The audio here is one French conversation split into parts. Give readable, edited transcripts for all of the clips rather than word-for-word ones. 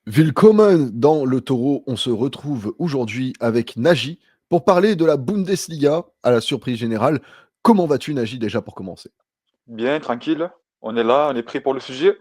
Willkommen dans le Taureau. On se retrouve aujourd'hui avec Nagy pour parler de la Bundesliga à la surprise générale. Comment vas-tu, Nagy, déjà pour commencer? Bien, tranquille. On est là, on est prêt pour le sujet.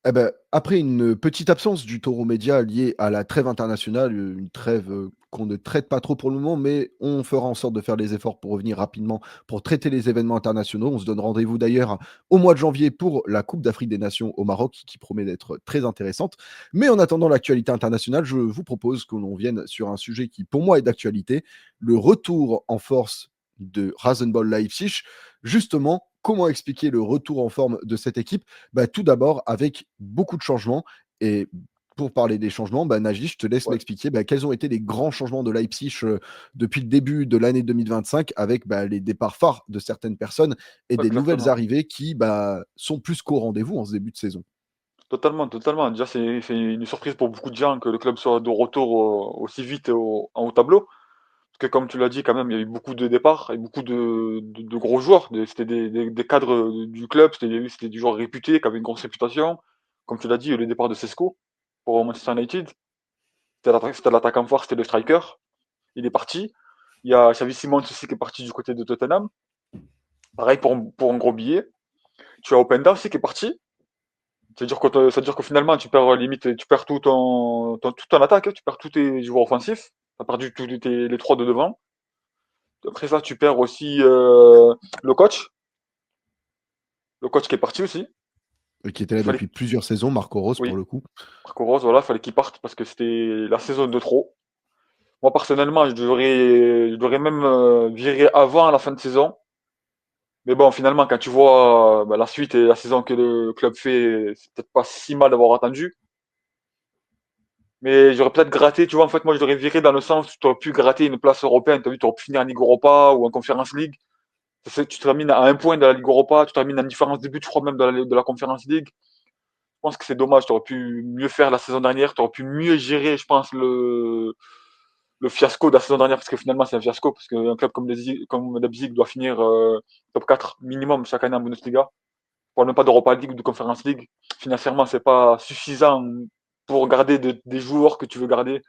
Eh ben, après une petite absence du Taureau Média liée à la trêve internationale, une trêve qu'on ne traite pas trop pour le moment, mais on fera en sorte de faire les efforts pour revenir rapidement pour traiter les événements internationaux. On se donne rendez-vous d'ailleurs au mois de janvier pour la Coupe d'Afrique des Nations au Maroc, qui promet d'être très intéressante. Mais en attendant l'actualité internationale, je vous propose que l'on vienne sur un sujet qui, pour moi, est d'actualité, le retour en force de Rasenball Leipzig. Justement, comment expliquer le retour en forme de cette équipe? Bah, tout d'abord, avec beaucoup de changements. Et pour parler des changements, bah, Nagy, je te laisse Ouais, m'expliquer bah, quels ont été les grands changements de Leipzig depuis le début de l'année 2025, avec bah, les départs phares de certaines personnes et des nouvelles exactement. arrivées qui bah, sont plus qu'au rendez-vous en ce début de saison. Totalement, totalement. Déjà, c'est une surprise pour beaucoup de gens que le club soit de retour aussi vite en haut tableau. Parce que comme tu l'as dit, quand même, il y a eu beaucoup de départs et beaucoup de gros joueurs. C'était des cadres du club, c'était des joueurs réputés, qui avaient une grosse réputation. Comme tu l'as dit, il y a eu le départ de Sesko pour Manchester United. C'était l'attaquant fort, c'était le striker. Il est parti. Il y a Xavi Simons aussi qui est parti du côté de Tottenham. Pareil pour un gros billet. Tu as Openda aussi qui est parti. Ça veut dire que finalement, tu perds limite, tu perds tout ton attaque, hein, tu perds tous tes joueurs offensifs. Tu as perdu les trois de devant. Après ça, tu perds aussi le coach. Le coach qui est parti aussi. Qui était Il là fallait, depuis plusieurs saisons, Marco Rose pour oui, le coup. Marco Rose, voilà, il fallait qu'il parte parce que c'était la saison de trop. Moi, personnellement, je devrais même virer avant la fin de saison. Mais bon, finalement, quand tu vois la suite et la saison que le club fait, c'est peut-être pas si mal d'avoir attendu. Mais j'aurais peut-être gratté, tu vois, en fait, moi, je l'aurais viré dans le sens où tu aurais pu gratter une place européenne. Tu as vu, tu aurais pu finir en Ligue Europa ou en Conference League. Tu termines à un point de la Ligue Europa, tu termines en différence de but, je crois, même de la Conference League. Je pense que c'est dommage, tu aurais pu mieux faire la saison dernière, tu aurais pu mieux gérer, je pense, le fiasco de la saison dernière, parce que finalement, c'est un fiasco, parce qu'un club comme Leipzig doit finir top 4 minimum chaque année en Bundesliga. On n'a pas d'Europa League ou de Conference League. Financièrement, c'est pas suffisant pour garder des joueurs que tu veux garder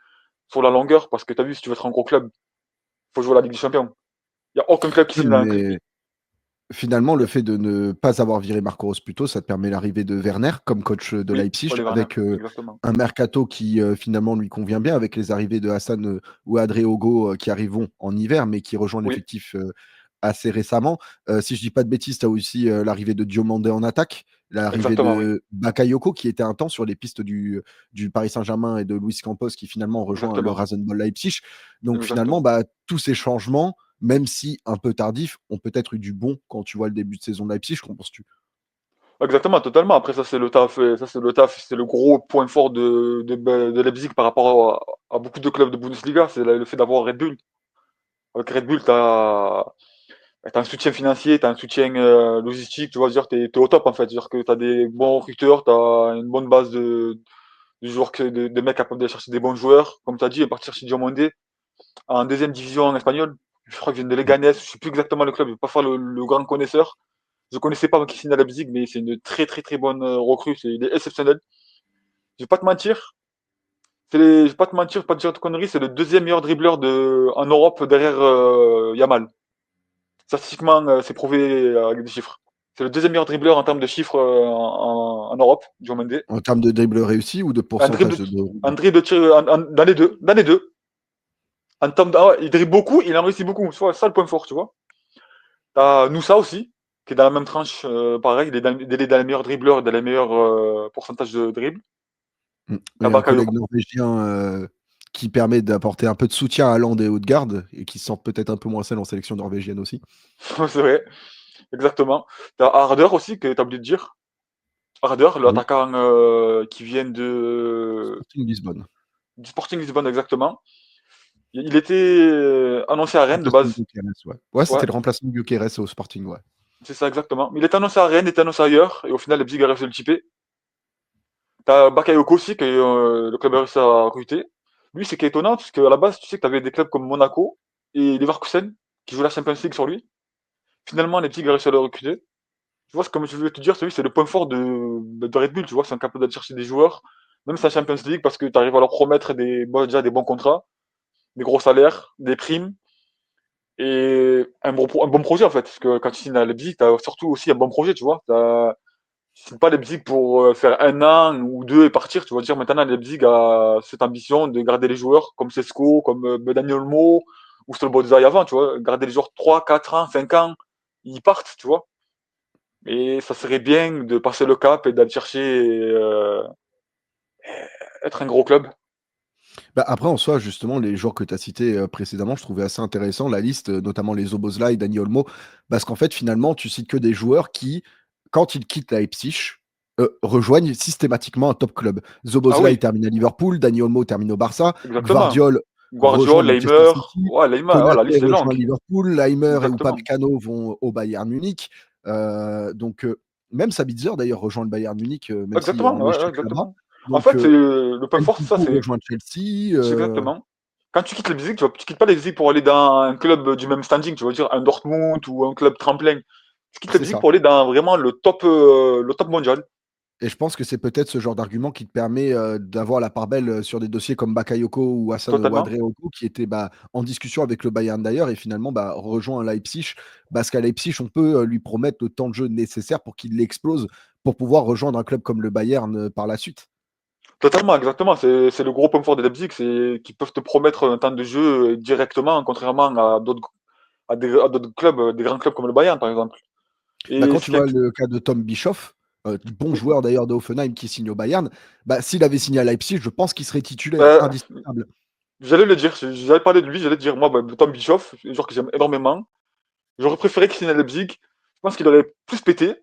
sur la longueur, parce que tu as vu, si tu veux être un gros club, il faut jouer la Ligue des Champions. Il n'y a aucun club qui Oui, signe dans mais finalement, le fait de ne pas avoir viré Marco Rose plus tôt, ça te permet l'arrivée de Werner comme coach de Oui, Leipzig, Ole Werner, avec exactement. un mercato qui finalement lui convient bien, avec les arrivées de Hassan ou Adriogo qui arriveront en hiver, mais qui rejoignent Oui, l'effectif assez récemment. Si je dis pas de bêtises, tu as aussi l'arrivée de Diomandé en attaque, l'arrivée exactement, oui. de Bakayoko qui était un temps sur les pistes du Paris Saint-Germain et de Luis Campos qui finalement rejoint le Exactement. Rasenball Leipzig. Donc finalement, Exactement. bah, tous ces changements, même si un peu tardifs, ont peut-être eu du bon quand tu vois le début de saison de Leipzig, qu'en penses-tu? Exactement, totalement. Après, ça, c'est le taf. Ça, c'est le taf. C'est le gros point fort de Leipzig par rapport à beaucoup de clubs de Bundesliga. C'est le fait d'avoir Red Bull. Avec Red Bull, t'as un soutien financier, t'as un soutien logistique. Tu vois, dire, t'es au top, en fait. Dire que t'as des bons recruteurs, t'as une bonne base de joueurs, de mecs capables d'aller chercher des bons joueurs. Comme t'as dit, partir chercher Diomandé en deuxième division en espagnol. Je crois qu'il vient de Mmh. Leganés. Je sais plus exactement le club. Je vais pas faire le grand connaisseur. Je connaissais pas qui signe à Leipzig, mais c'est une très très très bonne recrue. Il est exceptionnel. Je vais pas te mentir. Je vais pas te mentir, pas te dire de conneries. C'est le deuxième meilleur dribbleur en Europe derrière Yamal. Statistiquement, c'est prouvé avec des chiffres. C'est le deuxième meilleur dribbleur en termes de chiffres en Europe, Diomandé. En termes de dribble réussi ou de Un dribble, pourcentage de un roulement? dribble de tir dans les deux. Dans les deux. En termes il dribble beaucoup, il en réussit beaucoup. C'est ça le point fort, tu vois. T'as Noussa aussi, qui est dans la même tranche, pareil, il est dans les meilleurs dribbleurs, dans les meilleurs pourcentages de dribble. Mmh. T'as Et un collègue Bakayoko. norvégien qui permet d'apporter un peu de soutien à Haaland et Ødegaard et qui sort peut-être un peu moins seul en sélection norvégienne aussi. C'est vrai, exactement. T'as Harder aussi, que t'as oublié de dire. Harder, Oui, l'attaquant qui vient Sporting Lisbonne. du Sporting Lisbonne, exactement. Il était annoncé à Rennes de Remplaçant de base. Gyökeres, ouais. Ouais, Ouais, c'était le remplaçant de Gyökeres au Sporting, ouais. c'est ça, exactement. Mais il était annoncé à Rennes, il était annoncé ailleurs, et au final, Leipzig a réussi à le chipper. T'as Bakayoko aussi, que le club a réussi à recruter. Lui, c'est qui est étonnant, parce qu'à la base, tu sais que t'avais des clubs comme Monaco et Leverkusen qui jouaient la Champions League sur lui. Finalement, Leipzig a réussi à le recruter. Tu vois, comme je veux te dire, c'est le point fort de Red Bull, tu vois, c'est un capable d'aller chercher des joueurs. même sa Champions League, parce que tu arrives à leur promettre déjà des bons contrats, des gros salaires, des primes, et un bon projet, en fait. Parce que quand tu signes à Leipzig, tu as surtout aussi un bon projet, tu vois. Tu signes pas Leipzig pour faire un an ou deux et partir. Tu vas dire maintenant, Leipzig a cette ambition de garder les joueurs comme Sesko, comme Daniel Olmo ou Stolbodzai avant, tu vois. Garder les joueurs 3, 4 ans, 5 ans, ils partent, tu vois. Et ça serait bien de passer le cap et d'aller chercher être un gros club. Bah, après, en soi, justement, les joueurs que tu as cités, précédemment, je trouvais assez intéressant la liste, notamment les Szoboszlai, Dani Olmo, parce qu'en fait, finalement, tu cites que des joueurs qui, quand ils quittent Leipzig, rejoignent systématiquement un top club. Ah Szoboszlai oui, termine à Liverpool, Dani Olmo termine au Barça, exactement. Gvardiol rejoint Guardiola, Manchester Leimer, City, ouais, Leimer, ouais, la Konaté liste est rejoint longue. Liverpool, Laimer et Exactement. Upamecano vont au Bayern Munich. Donc, même Sabitzer d'ailleurs rejoint le Bayern Munich, même s'il est Exactement, en ouais, ouais, échec là-bas. exactement. En Donc, fait, le point fort, c'est ça, Nkunku c'est rejoint Chelsea, c'est exactement. Quand tu quittes Leipzig, tu quittes pas Leipzig pour aller dans un club du même standing, tu veux dire un Dortmund ou un club tremplin. Tu quittes c'est Leipzig ça. pour aller dans vraiment le top mondial. Et je pense que c'est peut-être ce genre d'argument qui te permet, d'avoir la part belle, sur des dossiers comme Bakayoko ou Hassan Totalement. Ouadraogo qui étaient, bah, en discussion avec le Bayern d'ailleurs et finalement, bah, rejoint Leipzig. Parce qu'à Leipzig, on peut, lui promettre le temps de jeu nécessaire pour qu'il explose, pour pouvoir rejoindre un club comme le Bayern, par la suite. Totalement, exactement. C'est le gros point fort de Leipzig, c'est qu'ils peuvent te promettre un temps de jeu directement, contrairement à d'autres clubs, des grands clubs comme le Bayern, par exemple. Bah, Et quand ce tu qui est vois le cas de Tom Bischoff, bon oui, joueur d'ailleurs de Hoffenheim qui signe au Bayern, bah, s'il avait signé à Leipzig, je pense qu'il serait titulaire, bah, indiscutable. j'allais le dire, j'allais parler de lui, j'allais dire, moi, bah, Tom Bischoff, un joueur que j'aime énormément. J'aurais préféré qu'il signe à Leipzig. Je pense qu'il aurait plus pété.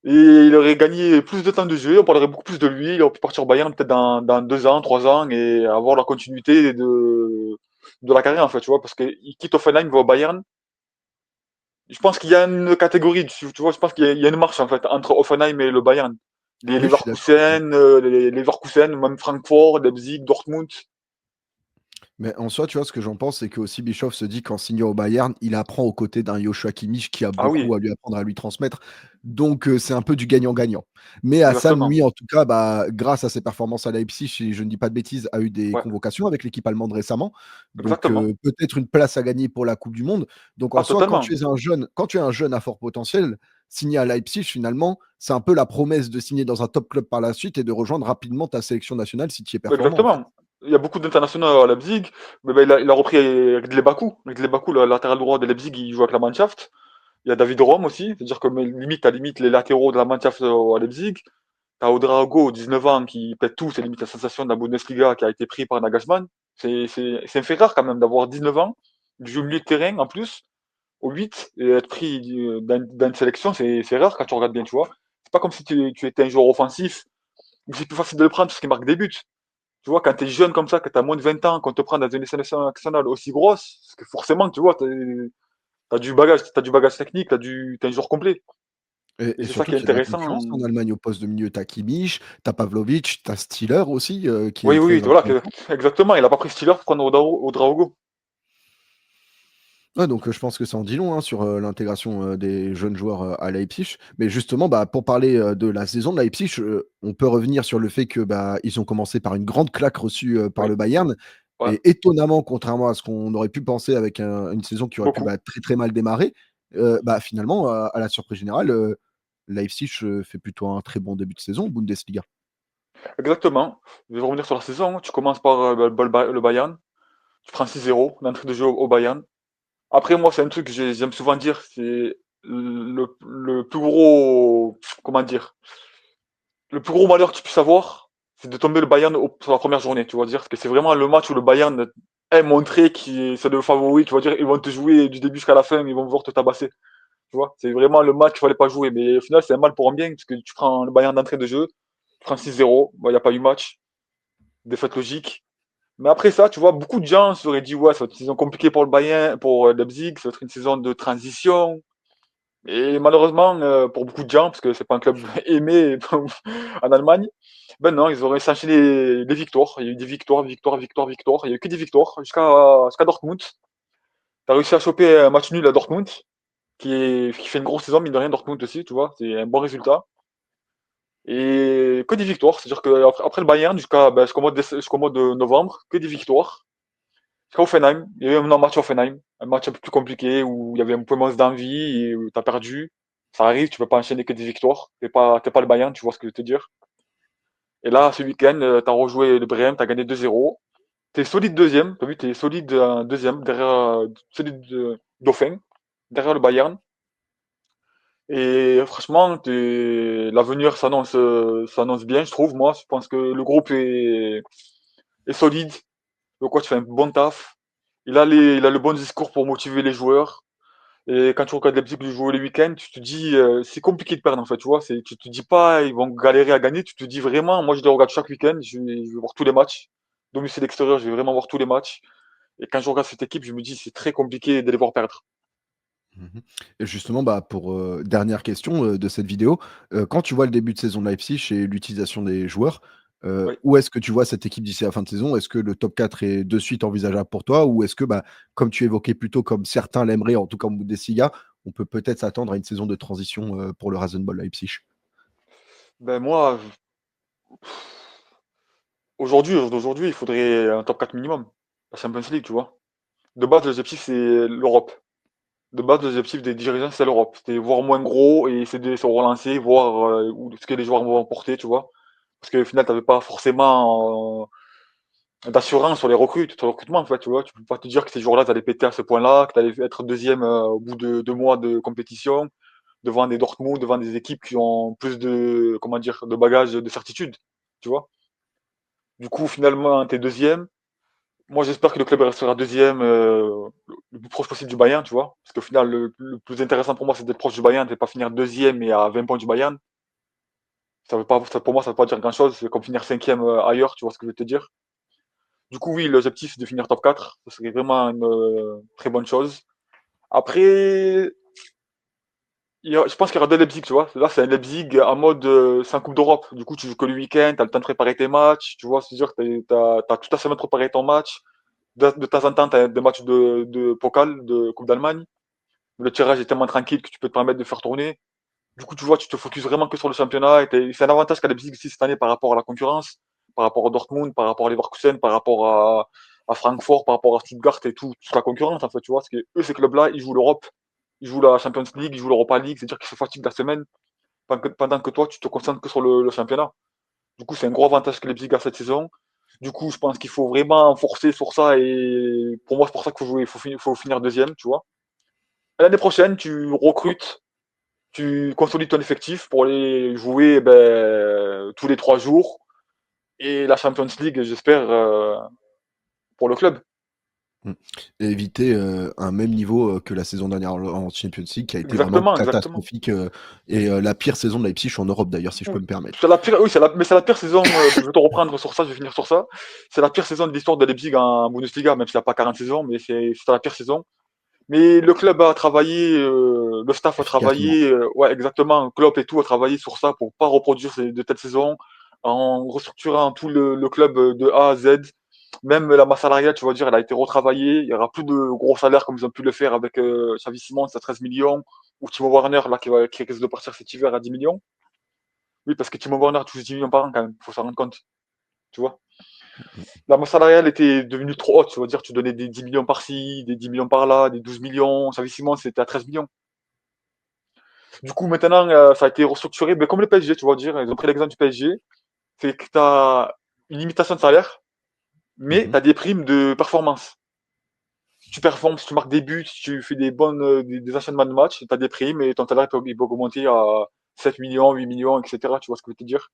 Et il aurait gagné plus de temps de jeu, on parlerait beaucoup plus de lui. Il aurait pu partir au Bayern peut-être dans 2 ans, 3 ans et avoir la continuité de la carrière, en fait, tu vois, parce qu'il quitte Offenheim, il va au Bayern. Je pense qu'il y a une catégorie, tu vois, je pense qu'il y a une marche, en fait, entre Offenheim et le Bayern. Les Oui, je suis d'accord avec toi. Leverkusen, même Francfort, Leipzig, Dortmund. Mais en soi, tu vois, ce que j'en pense, c'est qu'aussi Bischoff se dit qu'en signant au Bayern, il apprend aux côtés d'un Joshua Kimmich qui a Ah beaucoup oui, à lui apprendre, à lui transmettre. Donc, c'est un peu du gagnant-gagnant. Mais Hassan, exactement. lui, en tout cas, bah, grâce à ses performances à Leipzig, si je ne dis pas de bêtises, a eu des Ouais, convocations avec l'équipe allemande récemment. Donc, exactement. peut-être une place à gagner pour la Coupe du Monde. Donc, en Ah, soi, totalement. quand tu es un jeune à fort potentiel, signer à Leipzig, finalement, c'est un peu la promesse de signer dans un top club par la suite et de rejoindre rapidement ta sélection nationale si tu es performant, en fait. Exactement. Il y a beaucoup d'internationaux à Leipzig, mais ben, il a repris Ridley Bakou. Ridley Bakou, le latéral droit de Leipzig, il joue avec la Mannschaft. Il y a David Rom aussi, c'est-à-dire que limite, à limite les latéraux de la Mannschaft à Leipzig. T'as Odraogo, 19 ans, qui pète tout, c'est limite la sensation de la Bundesliga qui a été pris par Nagelsmann. C'est un fait rare quand même d'avoir 19 ans, du jeu milieu de terrain en plus, au 8, et être pris dans une sélection, c'est rare quand tu regardes bien, tu vois. C'est pas comme si tu étais un joueur offensif, où c'est plus facile de le prendre parce qu'il marque des buts. Tu vois, quand tu es jeune comme ça, que tu as moins de 20 ans, qu'on te prend dans une sélection nationale aussi grosse, parce que forcément, tu vois, t'as du bagage technique, t'es un joueur complet. Et Et c'est ça surtout qui est qu'il y a de la intéressant. concurrence en Allemagne au poste de milieu. Tu as Kimmich, tu as Pavlovic, tu as Stiller aussi, qui Oui, est oui, très oui, voilà, intéressant. exactement. Il a pas pris Steeler pour prendre Odraogo. Ouais, donc je pense que ça en dit long, hein, sur, l'intégration, des jeunes joueurs, à Leipzig. Mais justement, bah, pour parler, de la saison de Leipzig, on peut revenir sur le fait que, bah, ils ont commencé par une grande claque reçue, par Oui, le Bayern ouais, et étonnamment, contrairement à ce qu'on aurait pu penser avec une saison qui aurait pu, beaucoup. bah, très, très mal démarrer, bah, finalement, à la surprise générale, Leipzig, fait plutôt un très bon début de saison, Bundesliga. Exactement. Je vais revenir sur la saison. Tu commences par le Bayern. Tu prends 6-0 d'entrée de jeu au Bayern. Après, moi, c'est un truc que j'aime souvent dire. C'est le plus gros. Comment dire? Le plus gros malheur que tu puisses avoir, c'est de tomber le Bayern sur la première journée, tu vas dire. Parce que c'est vraiment le match où le Bayern est montré qui c'est le favori, tu vas dire. Ils vont te jouer du début jusqu'à la fin, ils vont vouloir te tabasser. Tu vois, c'est vraiment le match qu'il fallait pas jouer. Mais au final, c'est un mal pour un bien, parce que tu prends le Bayern d'entrée de jeu, tu prends 6-0, il n'y a pas eu match, défaite logique. Mais après ça, tu vois, beaucoup de gens se seraient dit, ouais, ça va être une saison compliquée pour le Bayern, pour Leipzig, ça va être une saison de transition. Et malheureusement, pour beaucoup de gens, parce que c'est pas un club aimé en Allemagne, ben non, ils auraient s'enchaîner les victoires. Il y a eu des victoires, victoires, victoires, victoires. Il y a eu que des victoires jusqu'à Dortmund. Tu as réussi à choper un match nul à Dortmund, qui fait une grosse saison, mine de rien, Dortmund aussi, tu vois, c'est un bon résultat. Et que des victoires. C'est-à-dire qu'après le Bayern, jusqu'au mois de novembre, que des victoires. Jusqu'à Offenheim. Il y a eu un match à Offenheim. Un match un peu plus compliqué où il y avait un peu moins d'envie et où t'as perdu. Ça arrive, tu peux pas enchaîner que des victoires. T'es pas le Bayern, tu vois ce que je veux te dire. Et là, ce week-end, t'as rejoué le Brême, t'as gagné 2-0. T'es solide deuxième, t'as vu, t'es solide deuxième, derrière solide Dauphin, derrière le Bayern. Et franchement, l'avenir s'annonce bien, je trouve. Moi, je pense que le groupe est solide. Le coach fait un bon taf. Il a le bon discours pour motiver les joueurs. Et quand tu regardes Leipzig jouer le week-end, tu te dis, c'est compliqué de perdre en fait, tu vois. Tu te dis pas, ils vont galérer à gagner. Tu te dis vraiment, moi je les regarde chaque week-end, je vais voir tous les matchs. Domicile extérieur, je vais vraiment voir tous les matchs. Et quand je regarde cette équipe, je me dis, c'est très compliqué de les voir perdre. Mmh. Et justement, bah, pour, dernière question, de cette vidéo, quand tu vois le début de saison de Leipzig et l'utilisation des joueurs, Oui. où est-ce que tu vois cette équipe d'ici la fin de saison? Est-ce que le top 4 est de suite envisageable pour toi? Ou est-ce que, bah, comme tu évoquais plus tôt, comme certains l'aimeraient, en tout cas en Bundesliga, on peut peut-être s'attendre à une saison de transition, pour le Rasenball Leipzig? Ben moi, aujourd'hui, il faudrait un top 4 minimum. La Champions League, tu vois. De base, l'objectif, c'est l'Europe. De base, l'objectif des dirigeants, c'est l'Europe. C'est voir moins gros et essayer de se relancer, voir où ce que les joueurs vont emporter, tu vois. Parce qu'au final, tu n'avais pas forcément d'assurance sur les recrues, sur le recrutement, en fait, tu vois. Tu peux pas te dire que ces joueurs-là, t'allais péter à ce point-là, que t'allais être deuxième au bout de 2 mois de compétition, devant des Dortmund, devant des équipes qui ont plus de, comment dire, de bagages, de certitude, tu vois. Du coup, finalement, t'es deuxième. Moi, j'espère que le club restera deuxième, le plus proche possible du Bayern, tu vois. Parce qu'au final, le plus intéressant pour moi, c'est d'être proche du Bayern, c'est pas finir deuxième et à 20 points du Bayern. Pour moi, ça veut pas dire grand-chose. C'est comme finir cinquième ailleurs, tu vois ce que je veux te dire. Du coup, oui, l'objectif, c'est de finir top 4. Ce serait vraiment une très bonne chose. Après, je pense qu'il y aura deux Leipzig, tu vois. Là, c'est un Leipzig en mode c'est un Coupe d'Europe. Du coup, tu joues que le week-end, tu as le temps de préparer tes matchs. Tu vois, c'est-à-dire que tu as toute la semaine de préparer ton match. De temps en temps, tu as des matchs de Pokal, de Coupe d'Allemagne. Le tirage est tellement tranquille que tu peux te permettre de faire tourner. Du coup, tu vois, tu te focuses vraiment que sur le championnat. C'est un avantage qu'a Leipzig aussi cette année par rapport à la concurrence, par rapport à Dortmund, par rapport à Leverkusen, par rapport à Francfort, par rapport à Stuttgart et toute la concurrence, en fait, tu vois. Parce que eux, ces clubs-là, ils jouent l'Europe, ils jouent la Champions League, ils jouent l'Europa League, c'est-à-dire qu'ils se fatiguent la semaine pendant que toi, tu te concentres que sur le championnat. Du coup, c'est un gros avantage que Leipzig a cette saison. Du coup, je pense qu'il faut vraiment forcer sur ça et pour moi, c'est pour ça qu'il faut finir deuxième, tu vois. L'année prochaine, tu recrutes, tu consolides ton effectif pour aller jouer tous les 3 jours et la Champions League, j'espère, pour le club. Mmh. Et éviter, un même niveau, que la saison dernière en Champions League qui a été vraiment Exactement, exactement. catastrophique, et la pire saison de Leipzig en Europe d'ailleurs, si je peux Oui, me permettre. c'est la pire, oui, mais c'est la pire saison. Je vais te reprendre sur ça, je vais finir sur ça. C'est la pire saison de l'histoire de Leipzig en Bundesliga, même s'il n'y a pas 40 saisons, mais c'est la pire saison. Mais le club a travaillé, le staff a Efficacement. travaillé, ouais, exactement, Klopp et tout a travaillé sur ça pour pas reproduire de telles saisons, en restructurant tout le club de A à Z. Même la masse salariale, tu vas dire, elle a été retravaillée. Il y aura plus de gros salaires comme ils ont pu le faire avec Xavi Simons à 13 millions ou Timo Werner là qui risque de partir cet hiver à 10 millions. Oui, parce que Timo Werner touche 10 millions par an quand même, faut s'en rendre compte, tu vois. Mmh. La masse salariale était devenue trop haute, tu vas dire, tu donnais des 10 millions par-ci, des 10 millions par-là, des 12 millions. Xavi Simons, c'était à 13 millions. Du coup, maintenant, ça a été restructuré, mais comme le PSG, tu vas dire, ils ont pris l'exemple du PSG, c'est que tu as une limitation de salaire, mais tu Mmh. as des primes de performance. Si tu performes, si tu marques des buts, si tu fais des enchaînements de matchs, tu as des primes et ton salaire il peut augmenter à 7 millions, 8 millions, etc. Tu vois ce que je veux te dire?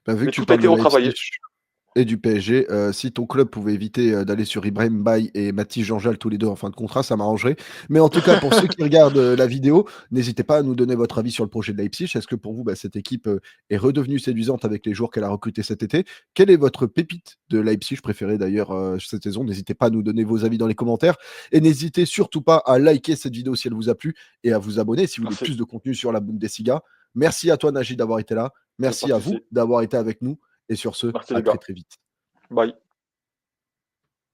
Bah, vu Mais que tu tout a parles été de Leipzig retravaillé. et du PSG, si ton club pouvait éviter, d'aller sur Ibrahim Baye et Mathys Janjal tous les 2 en fin de contrat, ça m'arrangerait. Mais en tout cas, pour ceux qui regardent, la vidéo, n'hésitez pas à nous donner votre avis sur le projet de Leipzig. Est-ce que pour vous, bah, cette équipe, est redevenue séduisante avec les joueurs qu'elle a recrutés cet été? Quelle est votre pépite de Leipzig préférée d'ailleurs, cette saison? N'hésitez pas à nous donner vos avis dans les commentaires et n'hésitez surtout pas à liker cette vidéo si elle vous a plu et à vous abonner si vous voulez Merci. plus de contenu sur la Bundesliga. Merci à toi Najid d'avoir été là. Il n'y a pas Merci de à vous souci. d'avoir été avec nous et sur ce, Merci à les très, gars. très vite. Bye.